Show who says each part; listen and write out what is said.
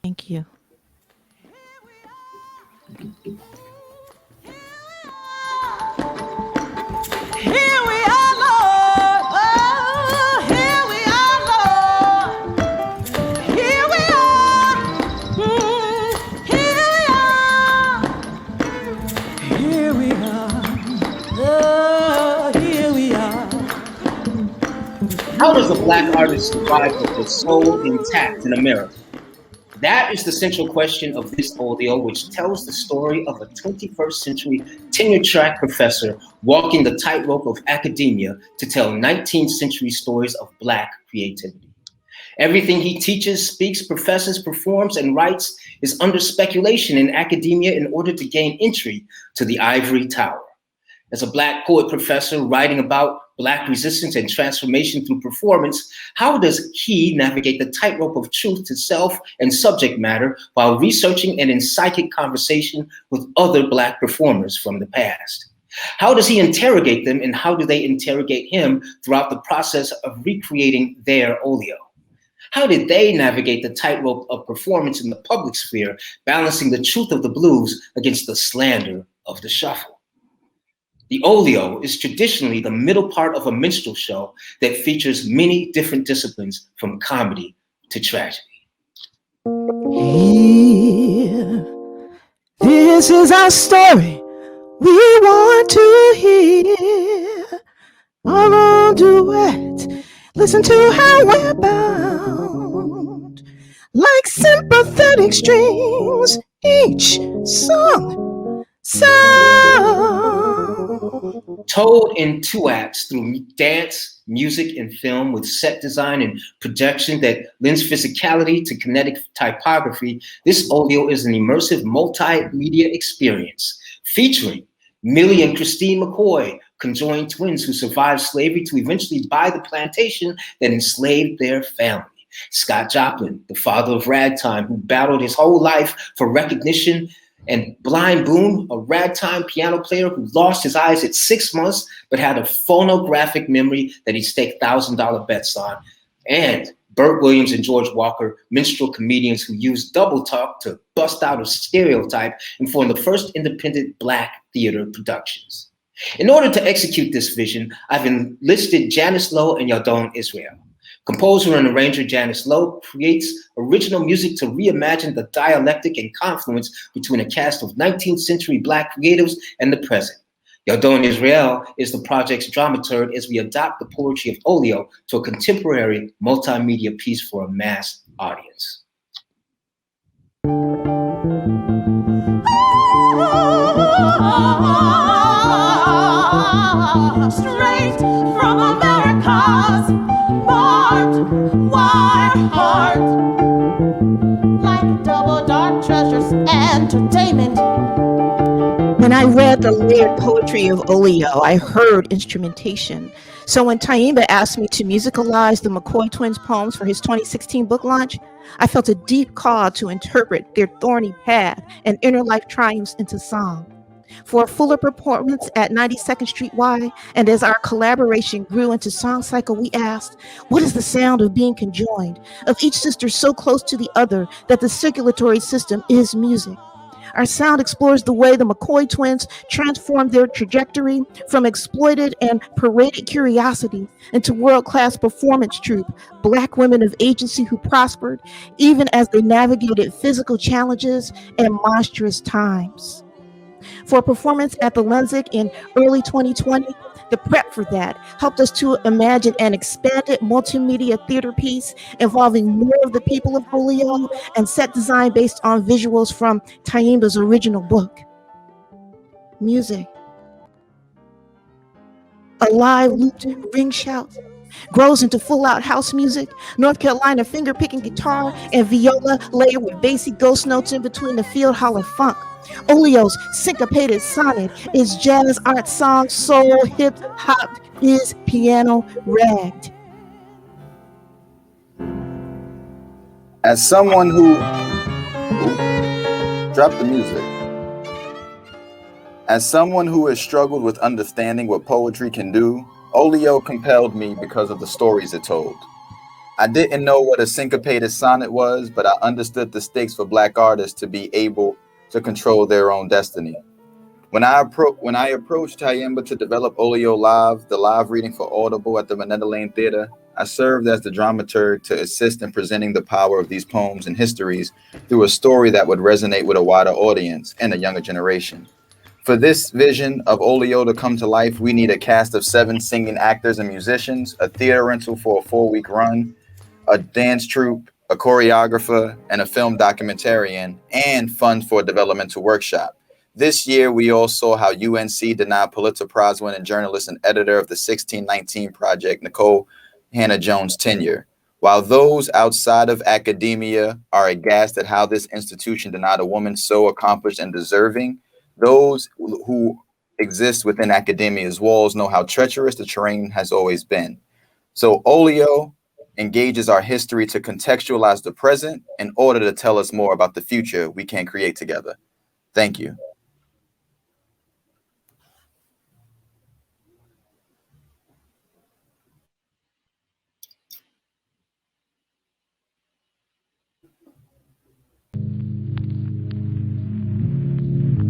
Speaker 1: Thank you.
Speaker 2: Here we are, Lord. Oh, here we are, Lord. Here we are. Here we are. Here we are. Oh, here we are.
Speaker 3: How does a Black artist survive with their soul intact in America? That is the central question of this audio, which tells the story of a 21st century tenure track professor walking the tightrope of academia to tell 19th century stories of Black creativity. Everything he teaches, speaks, professes, performs, and writes is under speculation in academia in order to gain entry to the ivory tower. As a Black poet professor writing about Black resistance and transformation through performance, how does he navigate the tightrope of truth to self and subject matter while researching and in psychic conversation with other Black performers from the past? How does he interrogate them, and how do they interrogate him throughout the process of recreating their Olio? How did they navigate the tightrope of performance in the public sphere, balancing the truth of the blues against the slander of the shuffle? The Olio is traditionally the middle part of a minstrel show that features many different disciplines, from comedy to tragedy.
Speaker 2: Here, this is our story. We want to hear our own duet. Listen to how we're bound, like sympathetic strings, each song sound.
Speaker 3: Told in 2 acts through dance, music, and film, with set design and projection that lends physicality to kinetic typography, this Olio is an immersive multimedia experience featuring Millie and Christine McCoy, conjoined twins who survived slavery to eventually buy the plantation that enslaved their family. Scott Joplin, the father of ragtime, who battled his whole life for recognition, and Blind Boone, a ragtime piano player who lost his eyes at 6 months but had a phonographic memory that he staked $1,000 bets on. And Burt Williams and George Walker, minstrel comedians who used double talk to bust out a stereotype and form the first independent Black theater productions. In order to execute this vision, I've enlisted Janice Lowe and Yahdon Israel. Composer and arranger Janice Lowe creates original music to reimagine the dialectic and confluence between a cast of 19th century Black creatives and the present. Yahdon Israel is the project's dramaturg as we adopt the poetry of Olio to a contemporary multimedia piece for a mass audience.
Speaker 2: Straight from America's barbed wire heart, like double dark treasures entertainment. When I read the layered poetry of Olio, I heard instrumentation. So when Tyehimba asked me to musicalize the McCoy twins' poems for his 2016 book launch, I felt a deep call to interpret their thorny path and inner life triumphs into song. For a fuller performance at 92nd Street Y, and as our collaboration grew into song cycle, we asked, what is the sound of being conjoined, of each sister so close to the other that the circulatory system is music? Our sound explores the way the McCoy twins transformed their trajectory from exploited and paraded curiosity into world-class performance troupe, Black women of agency who prospered, even as they navigated physical challenges and monstrous times. For a performance at the Lensic in early 2020, the prep for that helped us to imagine an expanded multimedia theater piece involving more of the people of Olio and set design based on visuals from Tyehimba's original book. Music. A live looped ring shout grows into full-out house music, North Carolina finger-picking guitar, and viola layered with bassy ghost notes in between the field holler funk. Olio's syncopated sonnet is jazz art song, soul, hip-hop is piano ragged.
Speaker 4: As someone who drop the music. As someone who has struggled with understanding what poetry can do, Olio compelled me because of the stories it told. I didn't know what a syncopated sonnet was, but I understood the stakes for Black artists to be able to control their own destiny. When I approached Tyehimba to develop Olio Live, the live reading for Audible at the Minetta Lane Theater, I served as the dramaturg to assist in presenting the power of these poems and histories through a story that would resonate with a wider audience and a younger generation. For this vision of Olio to come to life, we need a cast of 7 singing actors and musicians, a theater rental for a 4-week run, a dance troupe, a choreographer, and a film documentarian, and funds for a developmental workshop. This year, we all saw how UNC denied Pulitzer-prize winning journalist and editor of the 1619 Project, Nicole Hannah Jones, tenure. While those outside of academia are aghast at how this institution denied a woman so accomplished and deserving, those who exist within academia's walls know how treacherous the terrain has always been. So Olio engages our history to contextualize the present in order to tell us more about the future we can create together. Thank you.